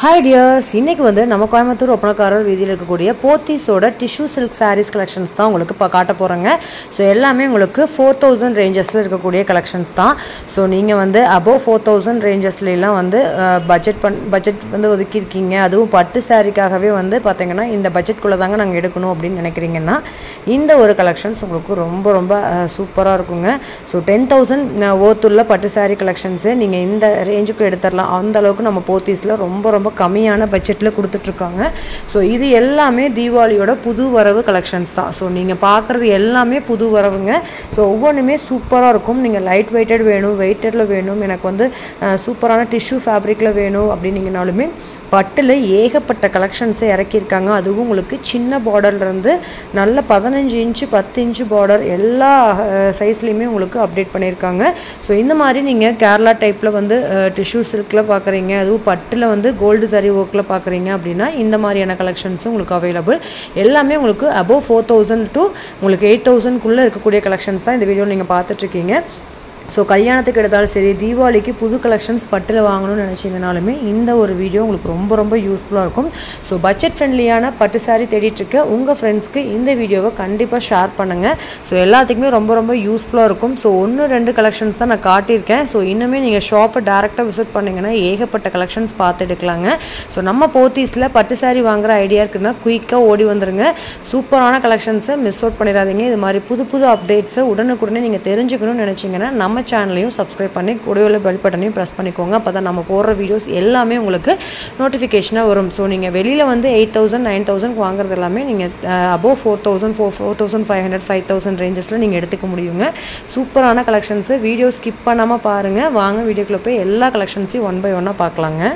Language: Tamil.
Hi dears, இன்னைக்கு வந்து நம்ம கோயம்புத்தூர் ஒப்பனக்காரர் வீதியில் இருக்கக்கூடிய போத்தீஸோட டிஷ்யூ சில்க் சாரீஸ் கலெக்ஷன்ஸ் தான் உங்களுக்கு காட்ட போகிறேங்க. ஸோ எல்லாமே உங்களுக்கு 4000 ரேஞ்சஸில் இருக்கக்கூடிய கலெக்ஷன்ஸ் தான். ஸோ நீங்கள் வந்து அபோவ் 4000 ரேஞ்சஸ்லாம் வந்து பட்ஜெட் வந்து ஒதுக்கியிருக்கீங்க, அதுவும் பட்டு சாரிக்காகவே வந்து பார்த்தீங்கன்னா இந்த பட்ஜெட்குள்ளே தாங்க நாங்கள் எடுக்கணும் அப்படின்னு நினைக்கிறீங்கன்னா இந்த ஒரு கலெக்ஷன்ஸ் உங்களுக்கு ரொம்ப ரொம்ப சூப்பராக இருக்குங்க. ஸோ 10,000 ஓத்துள்ள பட்டு சாரீ கலெக்ஷன்ஸு நீங்கள் இந்த ரேஞ்சுக்கு எடுத்துடலாம். அந்த அளவுக்கு நம்ம போத்தீஸில் ரொம்ப ரொம்ப கம்மியான பட்ஜெட்டில் கொடுத்துட்ருக்காங்க. ஸோ இது எல்லாமே தீபாவளியோட புது வரவு கலெக்ஷன்ஸ் தான். ஸோ நீங்கள் பார்க்குறது எல்லாமே புது வரவுங்க. ஸோ ஒவ்வொன்றுமே சூப்பராக இருக்கும். நீங்கள் லைட் வெயிட்டட் வேணும், வெயிட்டடில் வேணும், எனக்கு வந்து சூப்பரான டிஷ்யூ ஃபேப்ரிக்கில் வேணும் அப்படின்னீங்கனாலுமே பட்டில் ஏகப்பட்ட கலெக்ஷன்ஸை இறக்கியிருக்காங்க. அதுவும் உங்களுக்கு சின்ன பார்டர்லேருந்து நல்ல 15 இன்ச்சு 10 இன்ச்சு பார்டர் எல்லா சைஸ்லேயுமே உங்களுக்கு அப்டேட் பண்ணியிருக்காங்க. ஸோ இந்த மாதிரி நீங்கள் கேரளா டைப்பில் வந்து டிஷ்யூ சில்கில் பார்க்குறீங்க, அதுவும் பட்டில் வந்து கோல்டு சாரி ஒர்க்கில் பார்க்குறீங்க அப்படின்னா இந்த மாதிரியான கலெக்ஷன்ஸும் உங்களுக்கு அவைலபிள். எல்லாமே உங்களுக்கு அபோவ் 4000 to உங்களுக்கு 8000க்குள்ளே இருக்கக்கூடிய கலெக்ஷன்ஸ் தான் இந்த வீடியோவில் நீங்கள் பார்த்துட்ருக்கீங்க. ஸோ கல்யாணத்துக்கு எடுத்தாலும் சரி, தீபாவளிக்கு புது கலெக்ஷன்ஸ் பட்டில் வாங்கணும்னு நினச்சிங்கனாலுமே இந்த ஒரு வீடியோ உங்களுக்கு ரொம்ப ரொம்ப யூஸ்ஃபுல்லாக இருக்கும். ஸோ பட்ஜெட் ஃப்ரெண்ட்லியான பட்டு சாரி தேடிட்டுருக்க உங்கள் ஃப்ரெண்ட்ஸ்க்கு இந்த வீடியோவை கண்டிப்பாக ஷேர் பண்ணுங்கள். ஸோ எல்லாத்துக்குமே ரொம்ப ரொம்ப யூஸ்ஃபுல்லாக இருக்கும். ஸோ 1-2 கலெக்ஷன்ஸ் தான் நான் காட்டியிருக்கேன். ஸோ இன்னுமே நீங்கள் ஷாப்பை டேரெக்டாக விசிட் பண்ணிங்கன்னா ஏகப்பட்ட கலெக்ஷன்ஸ் பார்த்து எடுக்கலாங்க. ஸோ நம்ம போத்தீஸில் பட்டு சாரி வாங்குகிற ஐடியா இருக்குன்னா குயிக்காக ஓடி வந்துடுங்க. சூப்பரான கலெக்ஷன்ஸை மிஸ் அவுட் பண்ணிடாதீங்க. இது மாதிரி புது புது அப்டேட்ஸை உடனுக்குடனே நீங்கள் தெரிஞ்சுக்கணும்னு நினச்சிங்கன்னா நம்ம சேனலையும் சப்ஸ்கிரைப் பண்ணி கூடவே பெல் பட்டனையும் ப்ரெஸ் பண்ணிக்கோங்க. அப்போ தான் நம்ம போடுற வீடியோஸ் எல்லாமே உங்களுக்கு நோட்டிஃபிகேஷனாக வரும். ஸோ நீங்கள் வெளியில் வந்து 8000 9000 வாங்குறது எல்லாமே நீங்கள் அபோவ் 4000 4500 5000 ரேஞ்சஸில் நீங்கள் எடுத்துக்க முடியுங்க. சூப்பரான கலெக்ஷன்ஸு. வீடியோ ஸ்கிப் பண்ணாமல் பாருங்கள். வாங்க வீடியோக்குள்ளே போய் எல்லா கலெக்ஷன்ஸையும் 1 by 1 பார்க்கலாங்க.